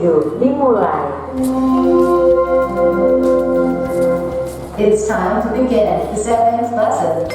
7 dimulai. It's time to begin the seventh lesson.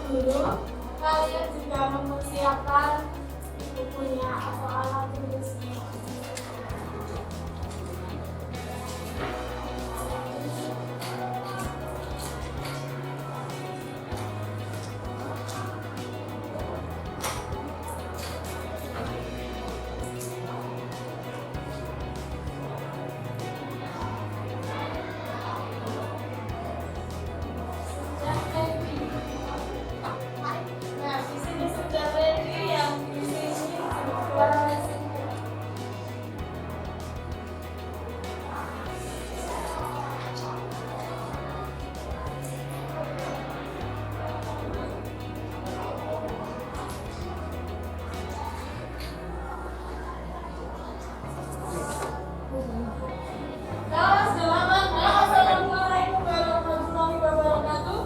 Dulu kalian juga mempersiapkan bukunya atau alat tulisnya. Nah, di sini sudah ready yang di sini juga. Kelas 8, Assalamualaikum warahmatullahi wabarakatuh.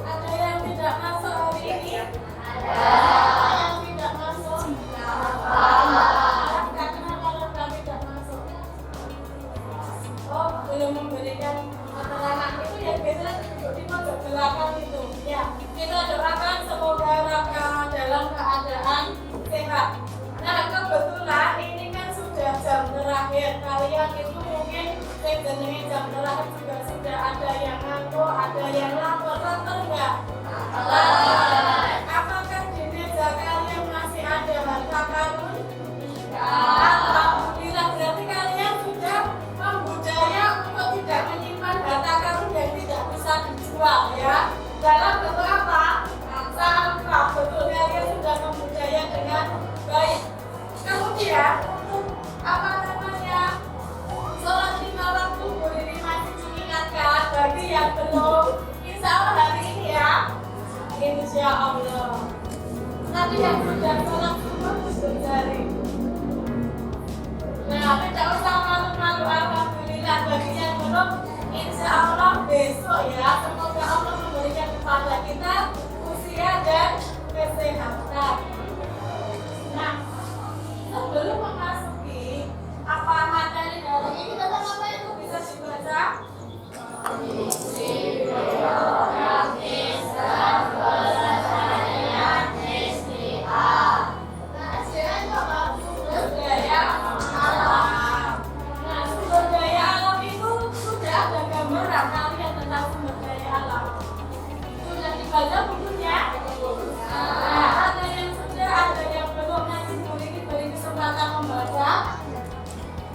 Ada yang tidak masuk hari ini? Ada yang tidak masuk? Kenapa tidak masuk? Oh, belum memberikan keterangan itu ya, biasanya duduk di pojok belakang itu. Ya, kita doakan semoga Raka dalam keadaan sehat. Nah, kebetulan ini kan sudah jam terakhir. Kalian itu mungkin jenenge jam terakhir juga sudah ada yang ngantuk, ada yang lapar enggak? Apakah di meja kalian masih ada harta karun? Alhamdulillah, berarti kalian sudah membudaya untuk tidak menyimpan harta karun yang tidak bisa dijual ya. Dalam bentuk apa? Sampah. Betul, kalian sudah membudaya dengan baik. Kemudian untuk apa namanya? Sholat 5 waktu Bu ini masih diingatkan bagi yang belum. Insya Allah hari ini ya. Insya Allah. Tapi yang sudah sholat subuh tutup jari. Nah, tidak usah malu-malu, alhamdulillah. Bagi yang belum, insya Allah besok ya. Semoga Allah memberikan kepada kita usia dan kesehatan. Nah, sebelum memasuki apa materi hari ini, tentang apa itu bisa dibaca? Sumber daya alam itu sudah ada gambaran kalian tentang sumber daya alam. Sudah dibaca bukunya? Nah, ada yang sudah, ada yang belum. Nanti Bu ini beri kesempatan membaca.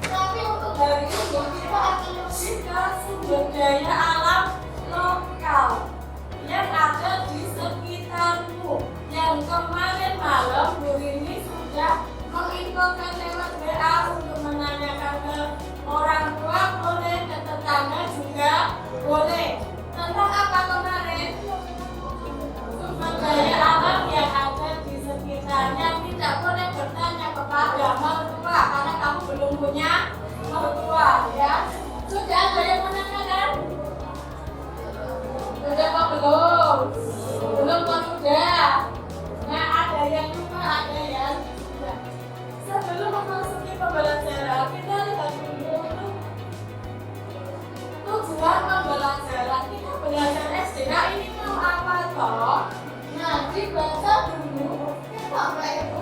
Tapi untuk hari ini kita akan lebih ke sumber daya alam lokal yang ada di sekitarmu. Yang kemarin malam Bu ini sudah menginfokan lewat WA untuk menanyakan ke orang tua boleh, ke tetangga juga boleh. Tentang apa kemarin? Sumber daya alam yang ada di sekitarnya. Tidak boleh bertanya kepada mertua karena kamu belum punya mertua ya. Sudah ada yang menanyakan? Sudah apa belum? Belum kok sudah. Nah, ada yang lupa, ada yang tidak. Sebelum memasuki pembelajaran, kita lihat dulu tujuan pembelajaran. Kita belajar SDK ini mau apa toh? Nah, dibaca dulu. Kita apa itu?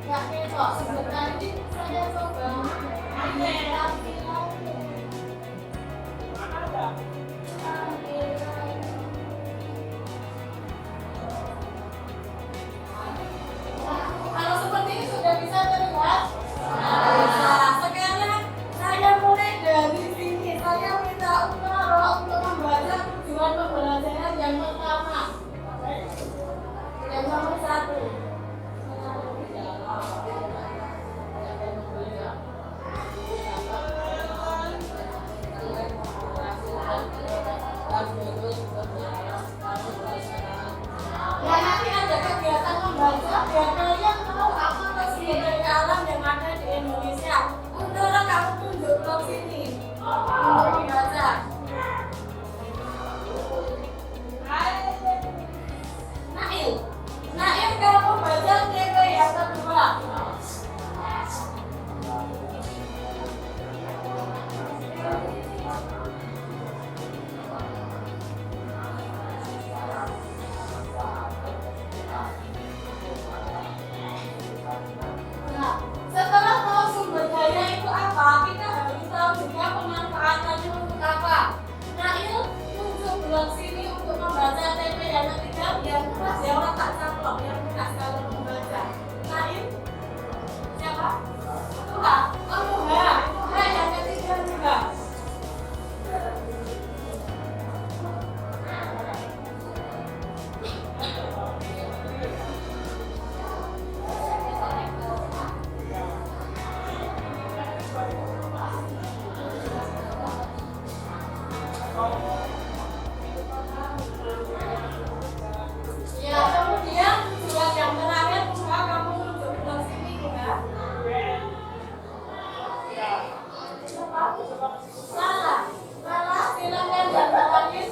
Ya, kita sebentar ini saya coba. Ya, kemudian buat yang terakhir coba kamu untuk ke sini ya. Salah, salah, silakan dan terakhir.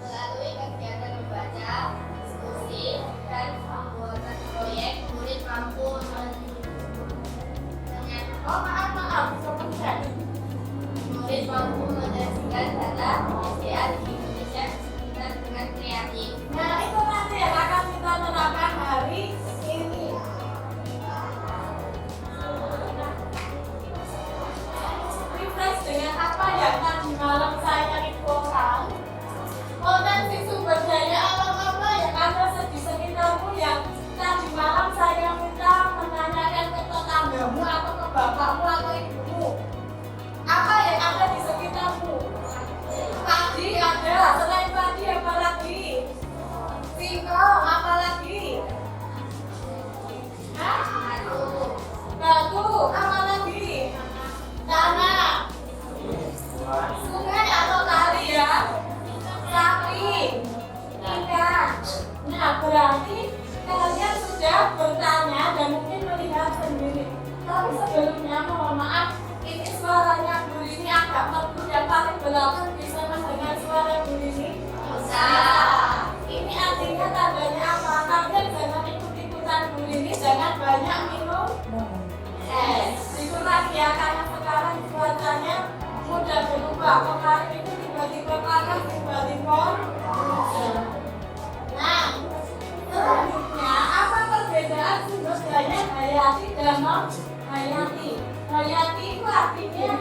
Melalui kegiatan membaca, diskusi, dan pembuatan proyek, murid mampu murid mampu menyajikan data SDA di Indonesia dengan kreatif. Nah, itu nanti yang akan kita terapkan hari ini. Refresh dengan apa yang tadi malam saya infokan. Potensi sumber daya alam apa yang ada di sekitarmu yang tadi malam saya minta menanyakan ke tetanggamu atau ke bapakmu atau ibumu. Apa yang ada di sekitarmu? Padi ada, selain padi apa lagi? Singkong, apa lagi? Hah? Batu, apa lagi? Tanah, sungai atau kali ya? Sapi, ikan. Nah, berarti kalian sudah bertanya dan mungkin melihat sendiri. Tapi sebelumnya mohon maaf, ini suaranya Bu Rini agak merdu, yang paling belakang bisa mendengar suara Bu Rini? Bisa. Ini artinya tandanya apa? Kalian jangan ikut-ikutan Bu Rini, jangan banyak minum dikurangi ya, karena sekarang cuacanya mudah berubah. Kemarin itu tiba-tiba panas, tiba-tiba hujan. Nah, selanjutnya apa perbedaan sumber daya hayati dan non hayati? Hayati itu artinya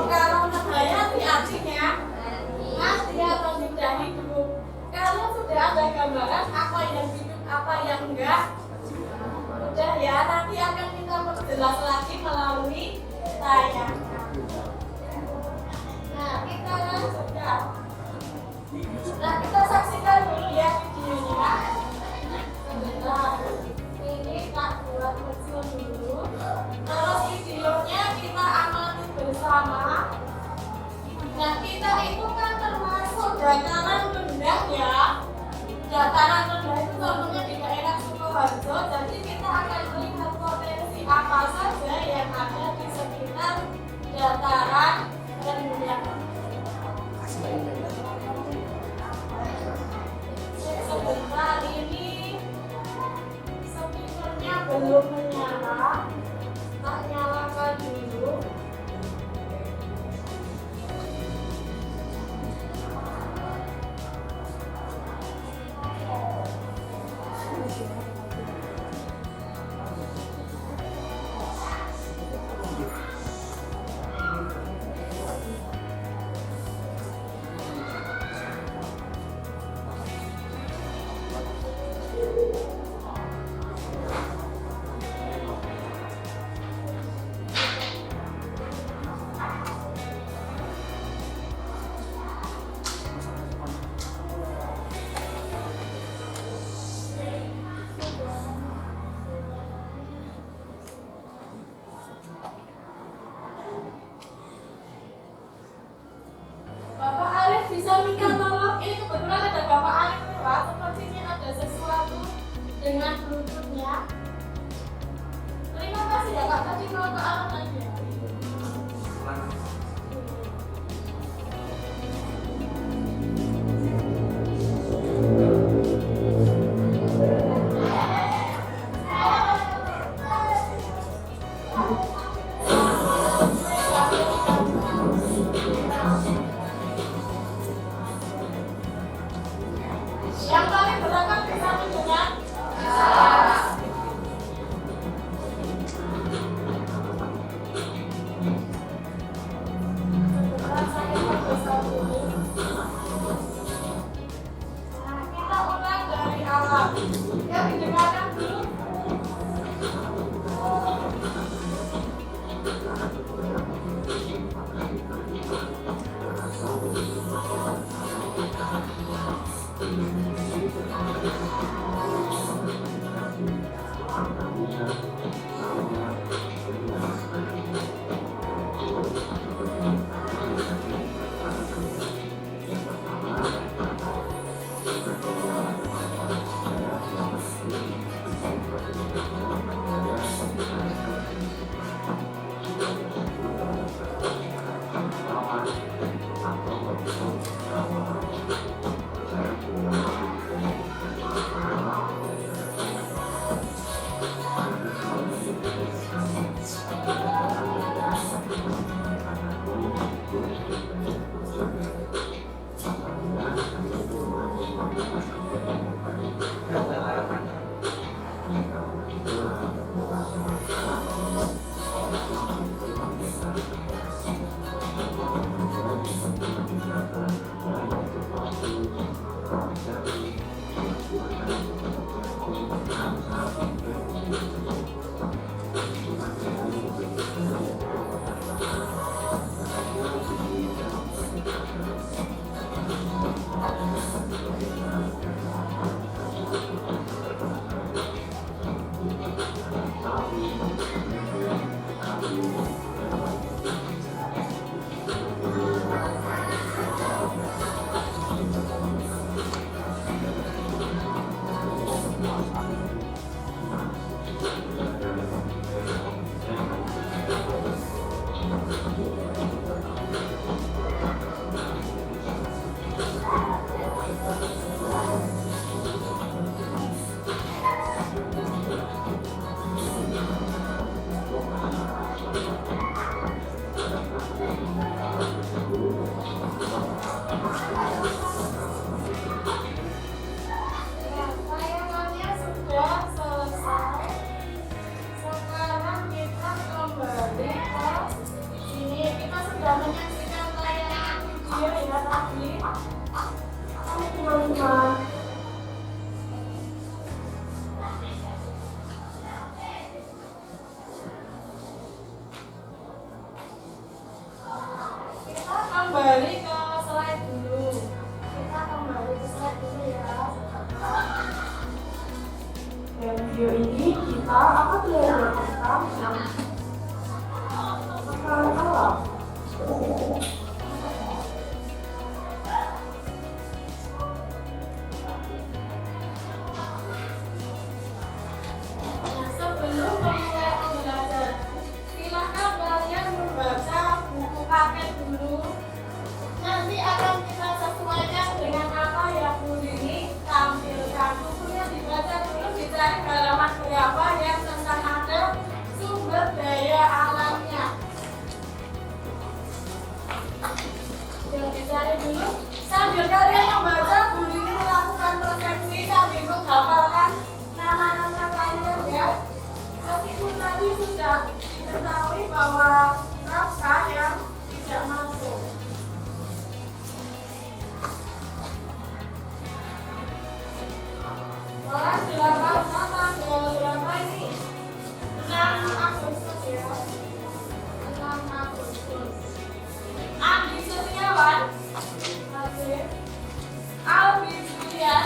kalau non hayati artinya mati atau tidak hidup. Kalian sudah ada gambaran apa yang hidup, apa yang enggak? Sudah ya, nanti akan kita perjelas lagi melalui tayangan. Nah, kita lanjutkan. Nah, kita saksikan dulu ya videonya. Sebentar, ini tak buat kecil dulu. Terus videonya kita amati bersama. Nah, kita itu kan termasuk dataran rendah ya. Dataran rendah itu contohnya di daerah Sukoharjo. Jadi kita akan melihat potensi apa saja yang ada di sekitar dataran rendah. Sebentar, ini speakernya belum menyala. Tak nyalakan dulu. Bapak Arif bisa minta tolong, ini kebetulan ada Bapak Arif lewat, sepertinya ada sesuatu dengan bluetoothnya. Terima kasih ya Kak, tadi mau ke arah aja. Yang paling belakang bisa mendengar? pagi. Hai teman-teman. Kita kembali ke slide dulu. Kita kembali ke slide dulu ya. Dalam video ini kita akan belajar tentang makanan alam. Nah, sebelum memulai pembelajaran, silakan kalian membaca buku paket dulu. Nanti akan kita sesuaikan dengan apa yang Bu Dini tampilkan. Bukunya dibaca dulu, dicari halaman berapa yang tentang ada sumber daya alamnya. Yang dicari dulu. Sambil kalian membaca, Bu Dini melakukan persepsi sambil menghafalkan nama-nama kalian ya. Meskipun tadi sudah diketahui bahwa naskah yang tidak masuk. Orang 8 berapa ini? 6 Agustus ya. 6 Agustus. Andi Setiawan, ada. Albi Julian,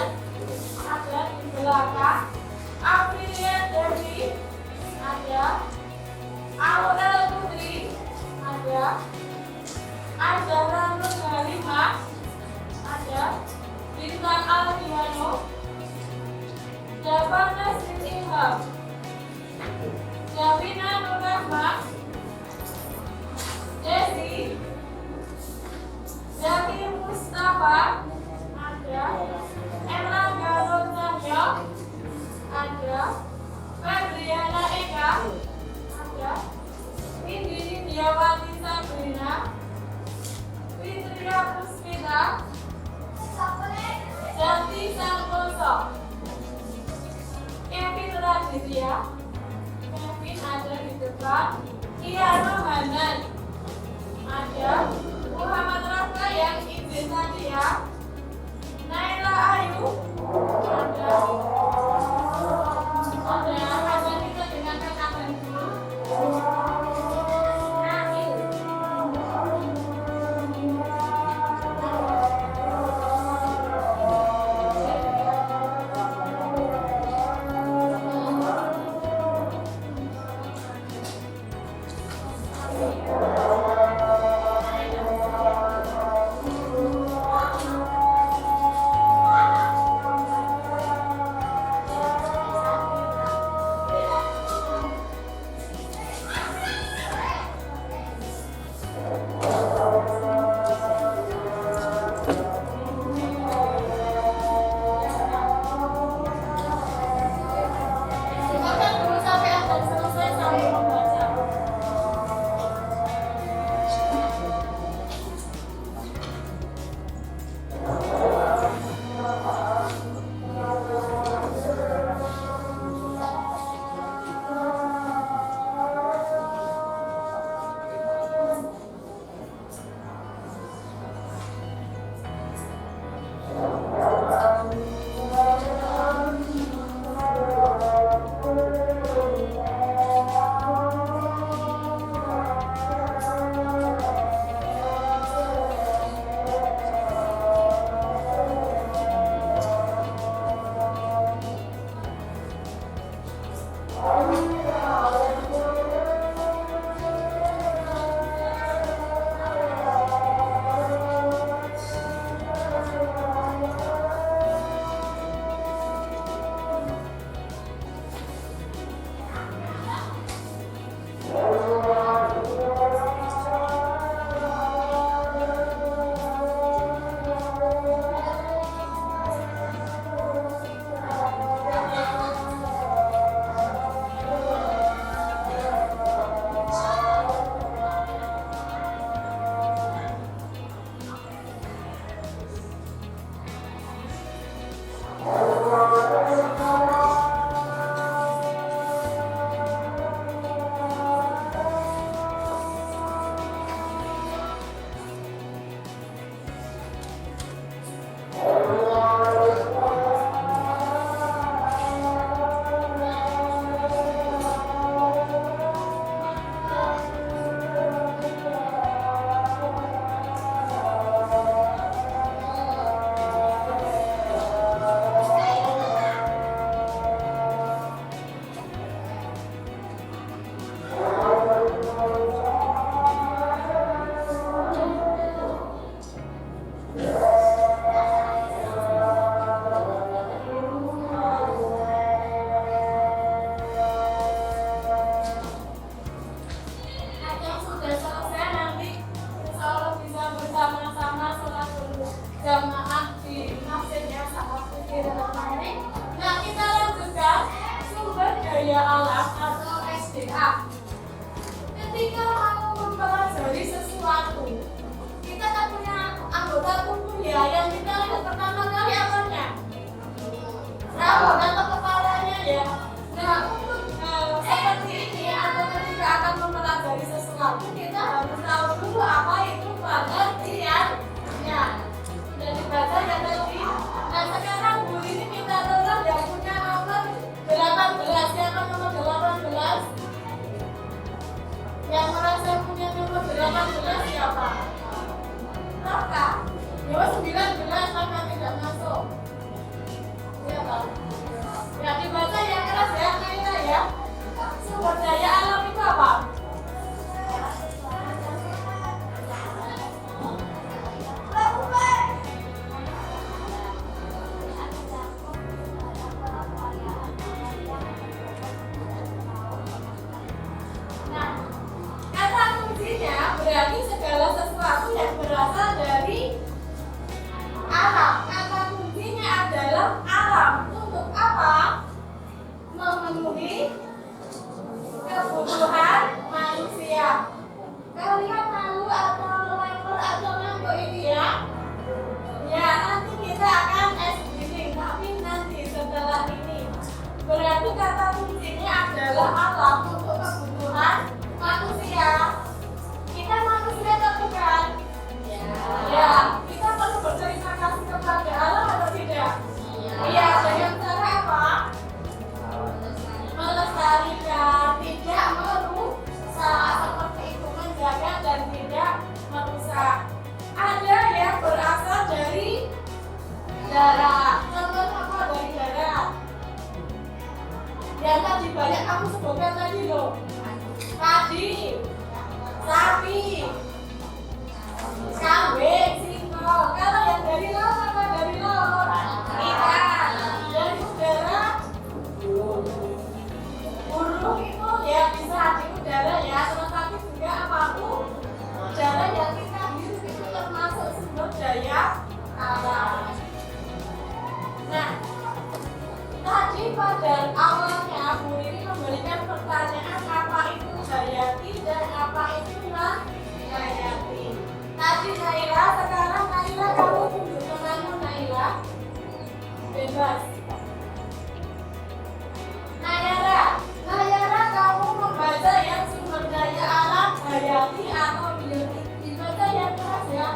ada di belakang. Aprilia Dewi, ada. Aurel Putri, ada. Azara Nurhalimah, ada. Bintang Aldiano, Javana Siti Ilham, Javina Nur Rahma, Desi, Zaki Mustafa, ada. Erlangga Nurtanyo, ada. Febriana Eka, ada. Indi Indiawati Sabrina, Fitria Puspita, Jati Santoso, Kevin Raditya, Kevin ada di depan. Kiano Hanan, ada. Muhammad Rafa yang izin tadi ya. Naila Ayu, ada. Ada kita dengarkan abang dulu. Nail, 16 siapa? Raka. Ya 19 maka tidak masuk. Siapa? Ya dibaca yang keras ya, Naila ya. Sumber daya alam itu apa? Nah, kata kuncinya berarti segala sesuatu yang berasal dari alam. Kata kuncinya adalah alam. Untuk apa? Memenuhi kebutuhan manusia. Kalian malu atau lapar atau ngantuk ini ya? Ya nanti kita akan SBD, tapi nanti setelah ini. Berarti kata kuncinya adalah alam untuk kebutuhan manusia. Kita manusia atau bukan? Ya, kita perlu berterima kasih kepada Allah atau tidak? Iya, dengan cara apa? Melestarikan, tidak merusak, seperti itu, menjaga dan tidak merusak. Ada yang berasal dari darat. Contoh apa dari darat? Yang tadi banyak kamu sebutkan tadi loh. Tadi, sapi, kambing, singkong. Kalau yang dari laut apa dari laut? Ikan. Dari udara, burung itu ya bisa di udara ya. Tetapi juga apapun udara yang kita hirup itu termasuk sumber daya alam. Nah, tadi pada awalnya Bu Riri memberikan pertanyaan apa itu hayati dan apa itu non-hayati. Tadi Naila, sekarang Naila kamu tunjuk temanmu Naila. Bebas. Nayara, kamu membaca yang sumber daya alam hayati atau biotik. Dibaca yang keras ya.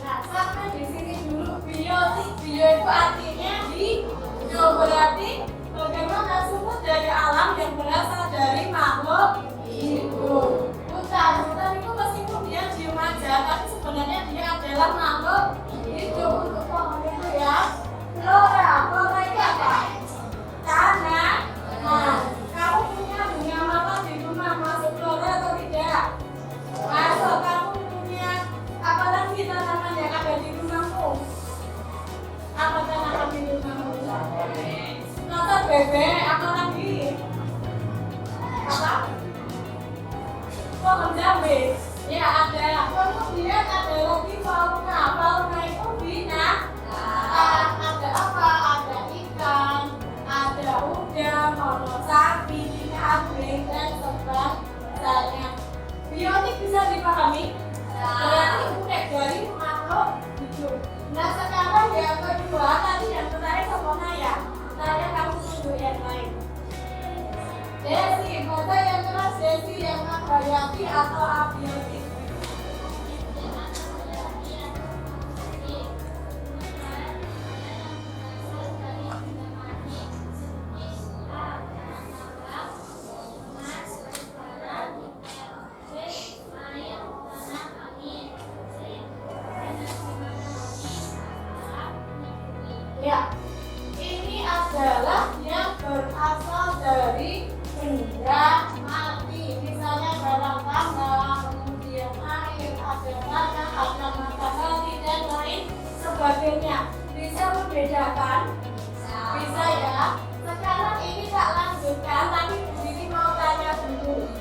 Nah, sampai di sini dulu biotik. Bio itu artinya bio berarti bagaimana sumber daya alam yang berasal dari makhluk hidup. Hutan itu meskipun dia diem aja, tapi sebenarnya dia adalah makhluk hidup. Untuk pohon itu ya. Flora itu apa? Tanah. Nah, kamu punya bunga mawar di rumah, masuk flora atau tidak? Masuk. Kamu punya apa lagi tanaman yang ada di rumahmu? Apa tanaman di rumahmu? Nonton bebek, apa lagi? Apa? Pohon jambe. Ya ada. Kemudian ada lagi fauna. Fauna itu binatang. Ada apa? Ada ikan, ada udang, ada sapi, kambing dan sebagainya. Biotik bisa dipahami? Berarti udah dari makhluk hidup. Nah sekarang yang kedua, tadi yang terakhir sama Naya. Naya kamu tunjuk yang lain. Desi, baca yang keras Desi, yang hayati atau abiotik. Ya, ini adalah yang berasal dari benda mati. Misalnya barang tambang, kemudian air, ada tanah, ada matahari dan lain sebagainya. Bisa membedakan? Bisa ya. Sekarang ini tak lanjutkan, tapi ini mau tanya dulu.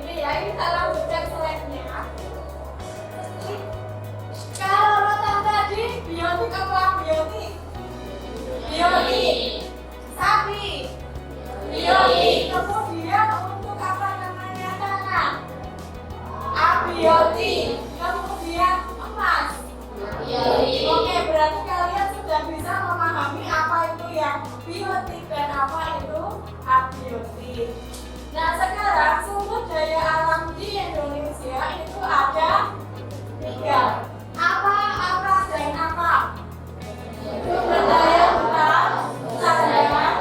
Ini ya, ini tak lanjutkan slide-nya. Kalau rotan tadi biotik apa biotik? Biotik. Sapi. Biotik. Kemudian untuk apa namanya tanah? Abiotik. Kemudian biotik dan apa itu abiotik. Nah sekarang sumber daya alam di Indonesia itu ada 3. Apa dan apa? Sumber daya hutan, tanaman,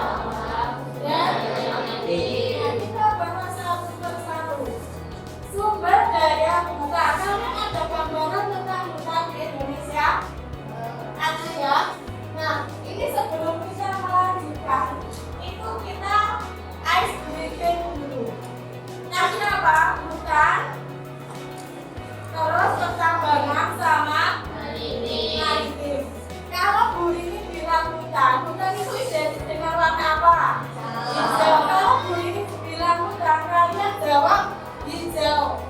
dan kita bahas satu persatu. Sumber daya hutan. Kalian ada gambaran tentang hutan di Indonesia? Ada ya? Nah, ini sebelum kita melanjutkan, itu kita ice breaking dulu. Nah, kenapa? Hutan, terus pertambangan sama maritim. Kalau Bu Rini bilang hutan itu identik dengan warna apa? Hijau. Kalau Bu Rini bilang hutan, kalian jawab hijau.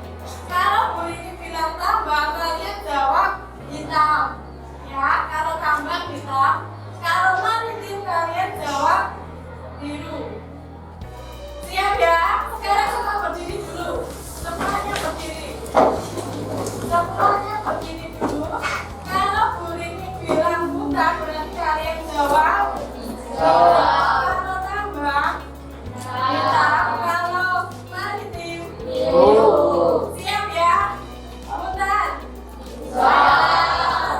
Kalau Bu Rini bilang tambang, kalian jawab hitam. Ya, kalau tambang hitam. Kalau maritim, kalian jawab biru. Siap ya? Sekarang kita berdiri dulu. Semuanya berdiri. Semuanya berdiri dulu. Kalau Bu Rini bilang hutan, berarti kalian jawab kalau tambang hitam, kalau maritim biru. Siap ya? Hutan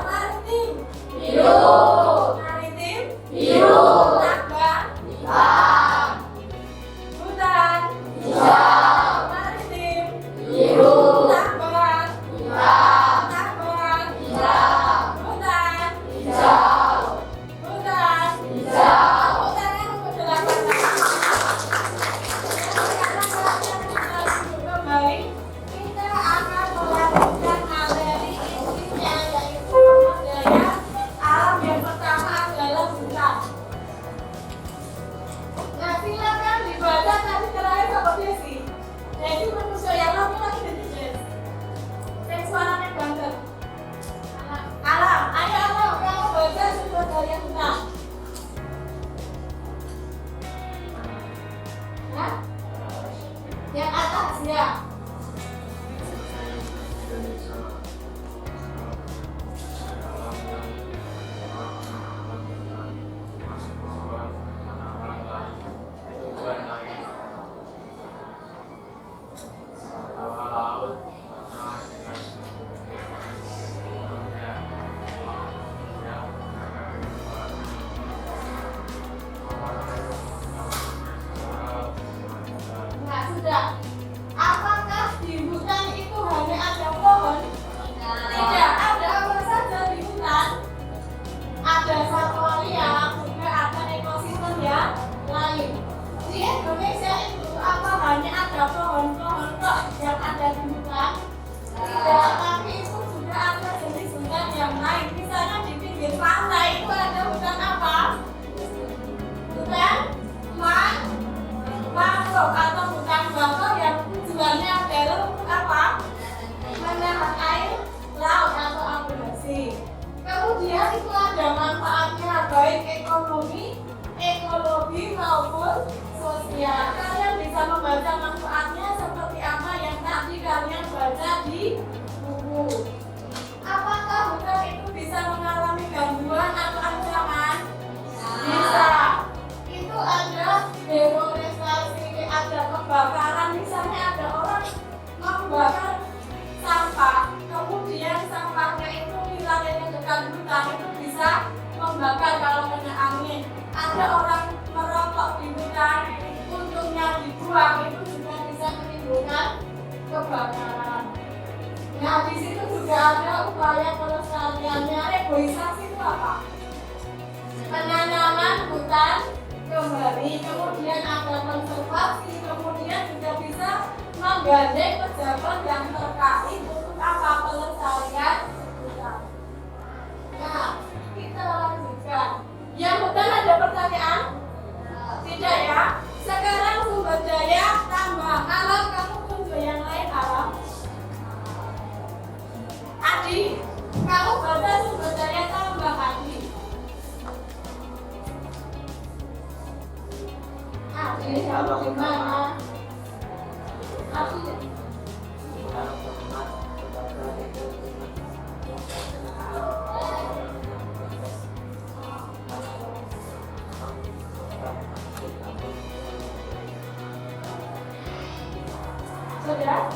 maritim biru, maritim biru, tambang hitam, hutan hijau, maritim biru, tambang hitam, tambang hitam, hutan hijau, hutan hijau. Hutan yang berjelasan. Sekarang kalian bisa duduk kembali. Kita akan melanjutkan materi intinya, yaitu sumber daya alam. Yang pertama adalah hutan. Nah, silakan dibaca tadi terakhir Sobat Desi. Jadi manusia yang laki-laki dan jenis. Suaranya banget. Alam, ayo Alam, kamu baca sumber daya hutan. Hah? Yang atas ya. Nah, sudah. Apakah di hutan itu hanya ada pohon? Tidak, ada apa saja di hutan? Ada satwa liar, juga ada ekosistem yang lain. Di Indonesia itu apa hanya ada pohon-pohon kok yang ada di hutan? Tidak, tapi itu juga ada jenis hutan yang lain. Misalnya di pinggir pantai itu ada hutan apa? Hutan mangrove atau hutan bakau yang tujuannya adalah untuk apa? Menahan air laut atau abrasi. Kemudian itu ada manfaatnya baik ekonomi, ekologi maupun sosial. Kalian bisa membaca manfaatnya seperti apa yang tadi kalian baca di buku. Apakah hutan itu bisa mengalami gangguan atau ancaman? Bisa. Itu ada deforestasi, ada kebakaran. Misalnya ada orang membakar sampah, kemudian sampahnya itu wilayahnya dekat hutan, itu bisa membakar kalau kena angin. Ada orang merokok di hutan, untungnya dibuang, itu juga bisa menimbulkan kebakaran. Nah, di situ juga ada upaya pelestariannya. Reboisasi itu apa? Penanaman hutan kembali, kemudian ada konservasi, kemudian juga bisa menggandeng pejabat yang terkait untuk apa? Pelestarian hutan. Nah, kita lanjutkan. Yang hutan ada pertanyaan? Tidak ya? Sekarang sumber daya tambang. Alam, kamu tunjuk yang lain Alam. Adi, kamu baca sumber daya tambang Adi. Adi, kamu gimana? Adi. ya.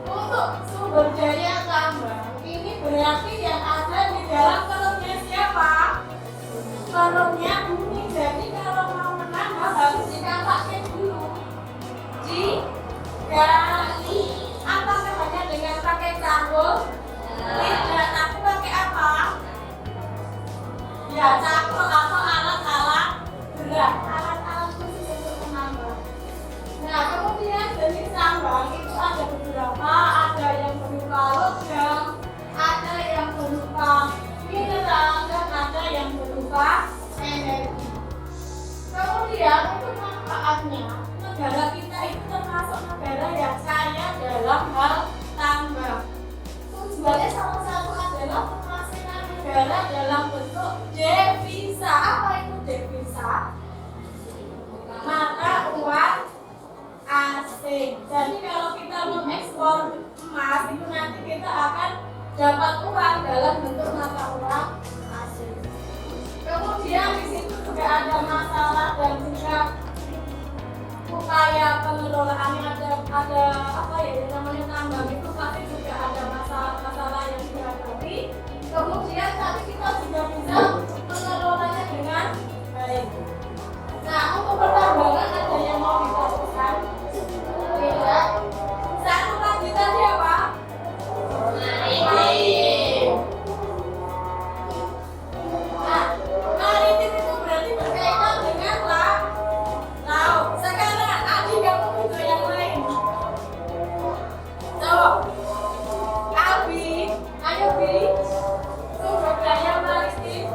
Untuk sumber daya tambang ini berarti yang ada di dalam perutnya siapa? Perutnya bumi. Jadi kalau mau menambah harus dikatakan dulu digali. Apakah hanya dengan pakai cangkul? Tidak, tapi pakai apa? Ya, cangkul atau alat-alat berat, alat-alat khusus untuk menambah. Nah, kemudian jenis tambang itu ada beberapa, ada yang berupa logam, ada yang berupa mineral, dan ada yang berupa energi. Kemudian untuk manfaatnya, negara kita itu termasuk negara yang kaya dalam hal tambang. Tujuannya salah satu adalah penghasilan negara dalam bentuk devisa. Apa itu devisa? Mata uang asing. Jadi kalau kita mengekspor emas itu nanti kita akan dapat uang dalam bentuk mata uang asing. Kemudian di situ juga ada masalah dan juga upaya pengelolaannya, ada apa ya yang namanya tambang itu pasti juga ada masalah yang dihadapi. Kemudian tapi kita juga bisa mengelolanya dengan baik. Nah, untuk pertambangan ada yang mau difokuskan? Tidak. Satu lagi tadi apa? Maritim. Nah, maritim itu berarti berkaitan dengan laut. Sekarang Adi kamu juga yang lain. Coba. Abi, ayo Bi. Sumber daya maritim.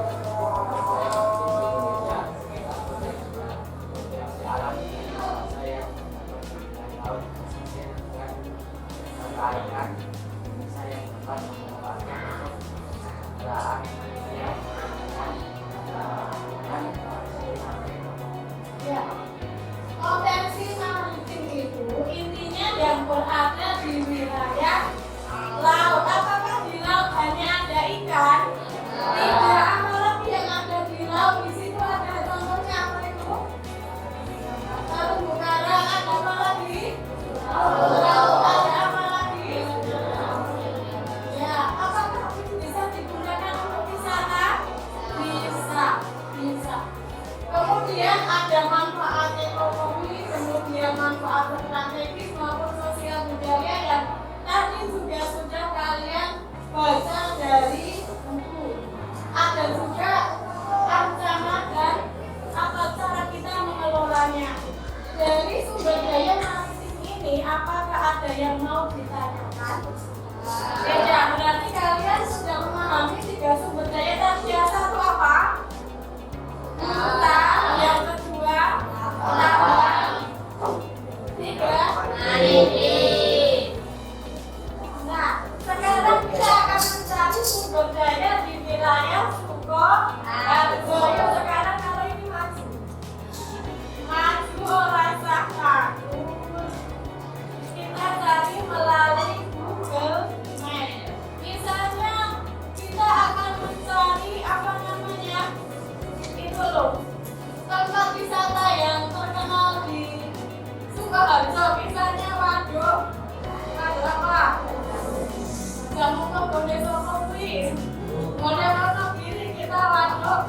Ya, potensi maritim itu intinya yang berada di wilayah laut. Apakah di laut hanya ada ikan? Tidak, apalagi yang ada di laut. Di situ ada contohnya apa itu? Terumbu karang, ada apa lagi? Laut, ada apa lagi? Ya, apakah itu bisa digunakan untuk wisata? Bisa. Kemudian ada manfaat ekonomi, kemudian manfaat strategis maupun sosial budaya yang tadi juga sudah kalian baca dari buku. Ada juga ancaman dan apa cara kita mengelolanya. Dari sumber daya maritim ini, apakah ada yang mau ditanyakan? Tidak, berarti kalian sudah memahami 3 sumber daya tadi. Yang satu apa? Hutan. Yang kedua tambang. 3 maritim. Nah, sekarang kita akan mencari sumber daya di wilayah Sukoharjo. Yuk, sekarang kalau ini maju orang takut. Kita cari melalui Google Maps. Misalnya kita akan mencari apa namanya itu loh, tempat wisata yang terkenal di Sukoharjo. Misalnya Waduk apa? Jamu Bondowoso, Bondowoso kiri kita Waduk.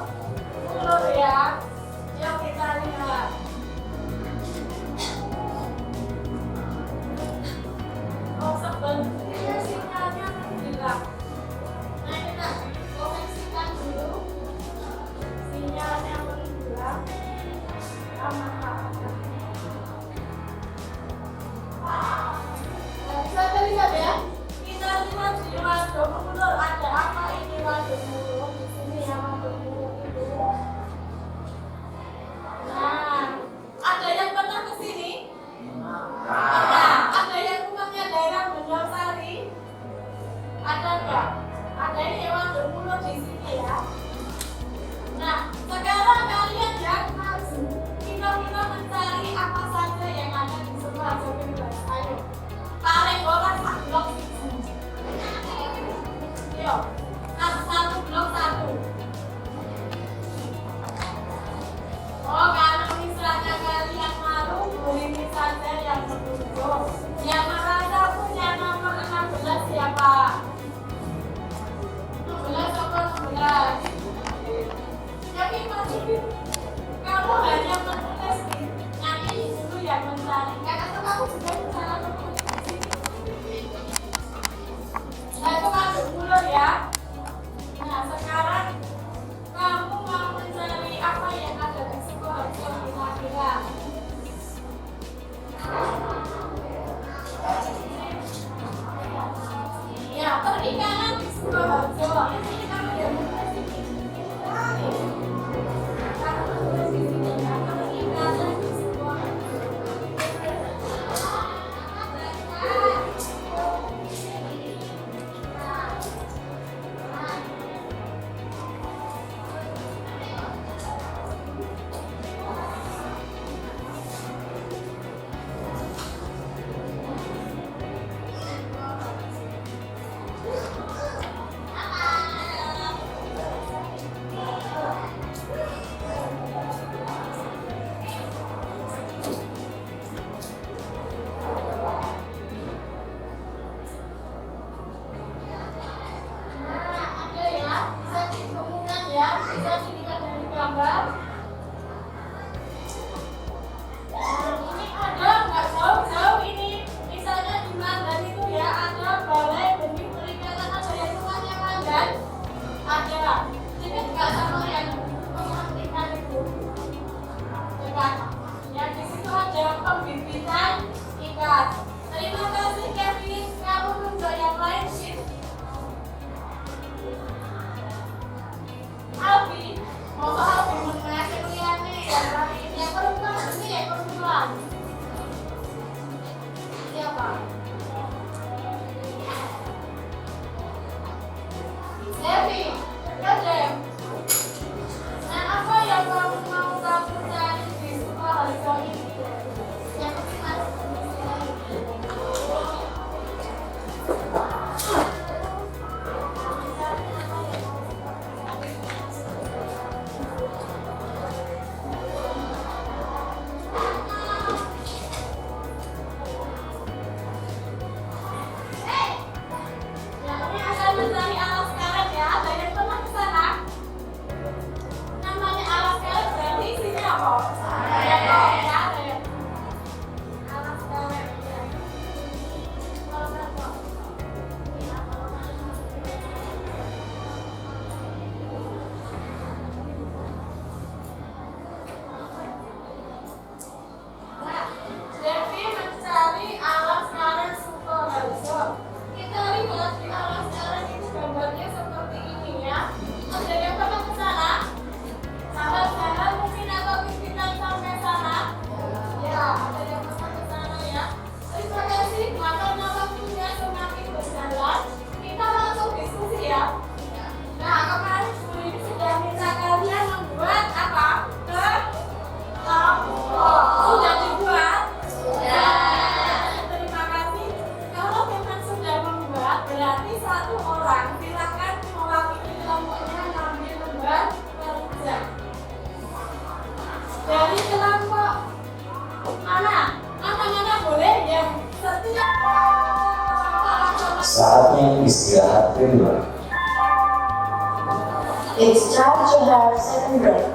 It's time to have second break.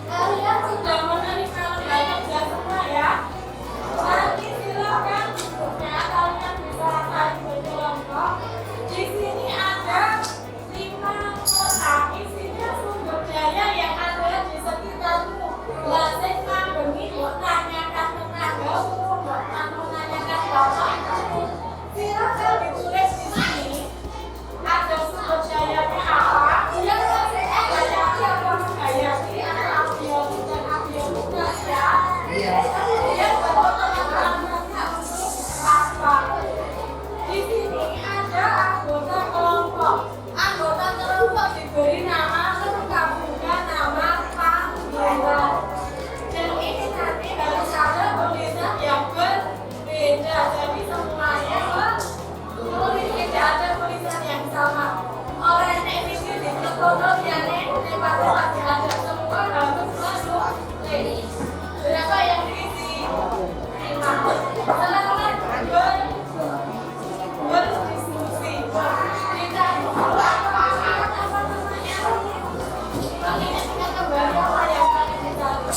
Kalian sudah menerima lembar kerja semua ya? Nanti silakan bukunya kalian bisa cari berkelompok. Di sini ada 5 kotak, isinya sumber daya yang ada di sekitarmu. Lasik mandemi, buat tanyakan tetanggamu, buat menanyakan bapakmu. Silakan ditulis di sini. Ada sumber dayanya apa? Di sini ada anggota kelompok. Anggota kelompok diberi nama lengkap juga nama panggilan. Dan ini nanti harus ada tulisan yang berbeda. Jadi semuanya tulis tidak ada tulisan yang sama. Orang yang ini di foto yang ini pasti ada semua harus masuk. Berapa yang diisi? 5. Selamat berdiskusi. Kita apa namanya? Mengingatkan kembali apa yang kalian dicari.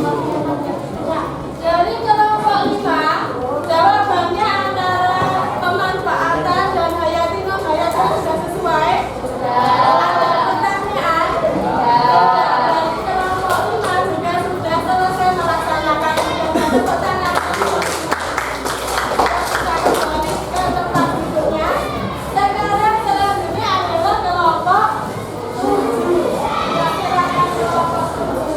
Dari kelompok 5, jawabannya antara pemanfaatan dan hayati menghayati sudah sesuai. Ada pertanyaan? Dari kelompok 5 juga sudah selesai melaksanakan kegiatan tepuk tangan. Kita kembali ke tempat duduknya. Sekarang selanjutnya adalah kelompok 7. Ya, silakan kelompok 7.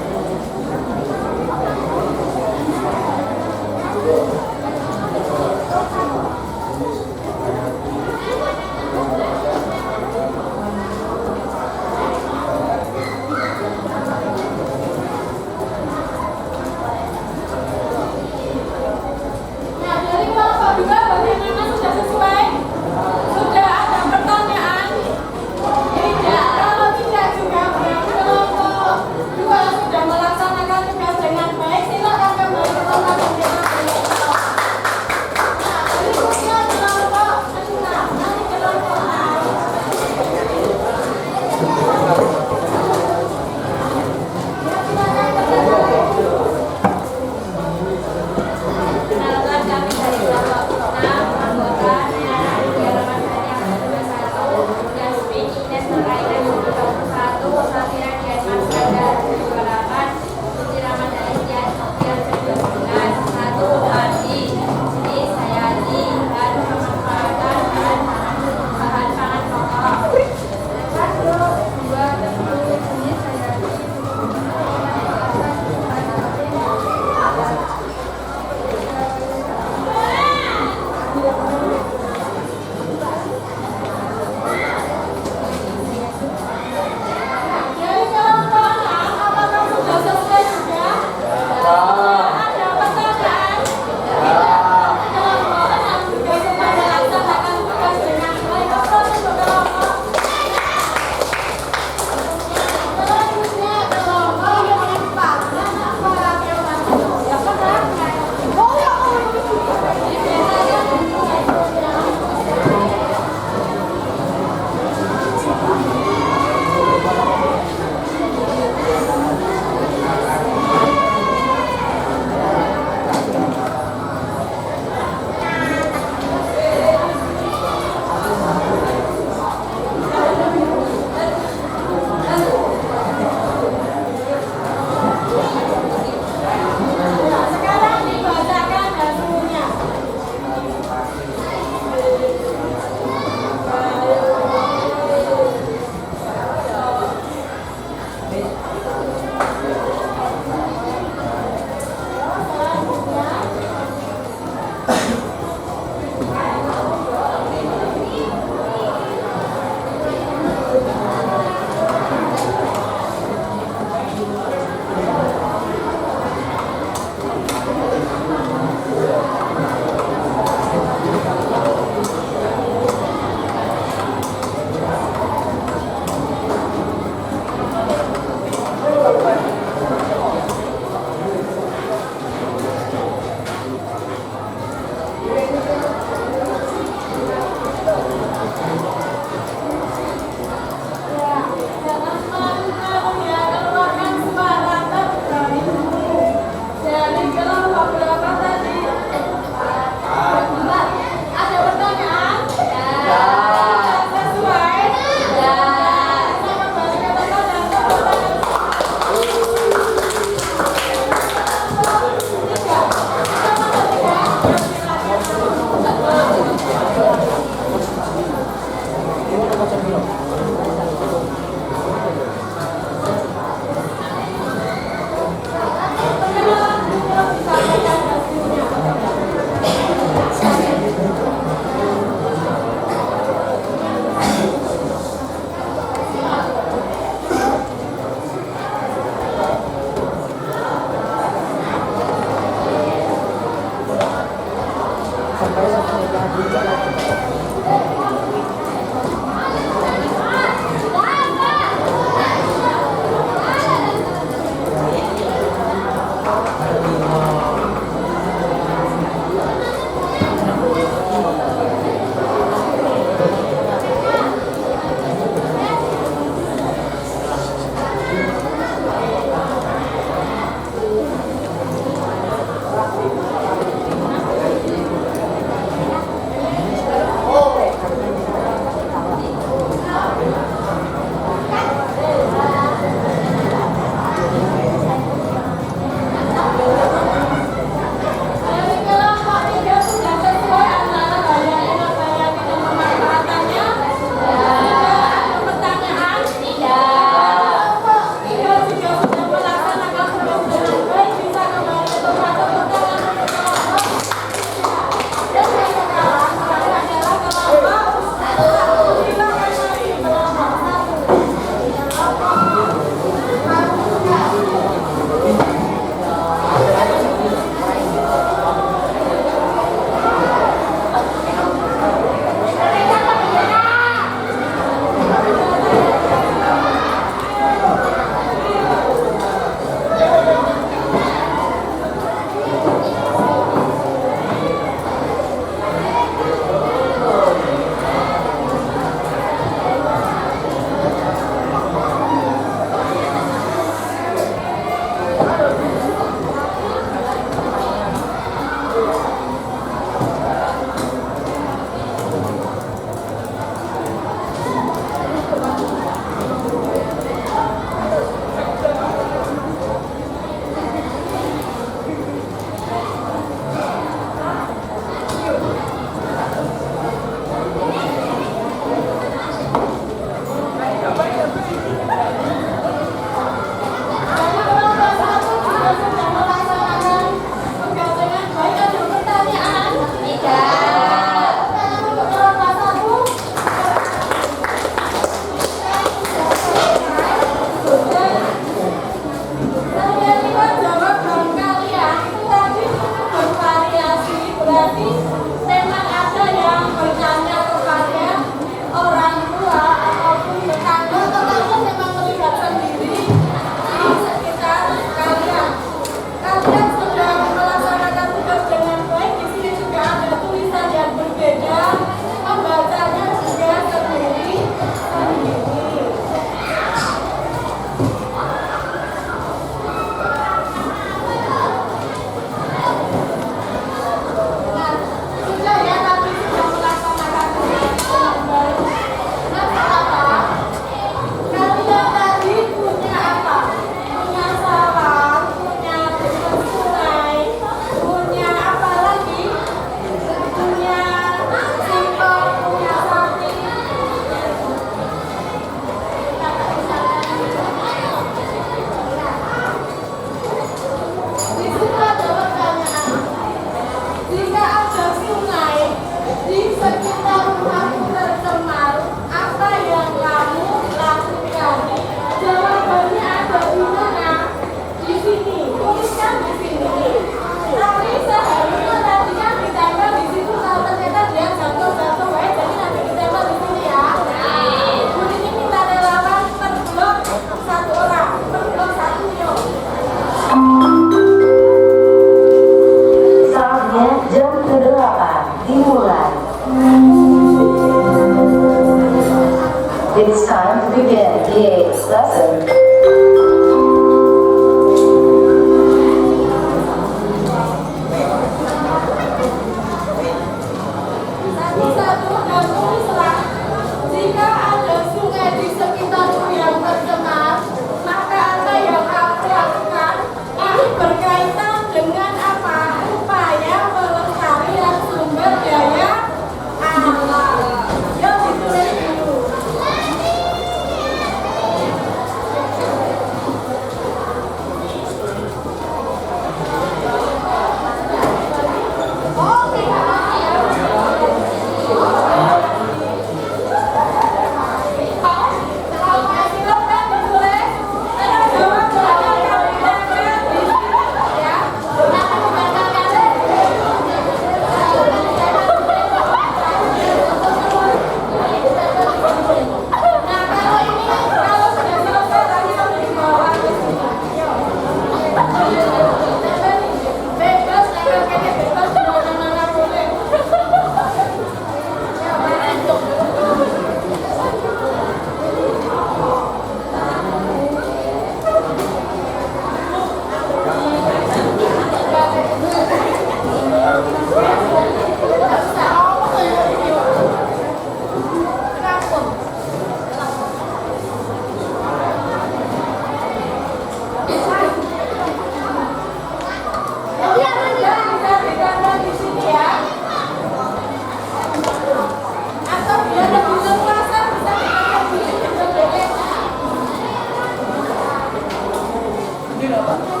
loh.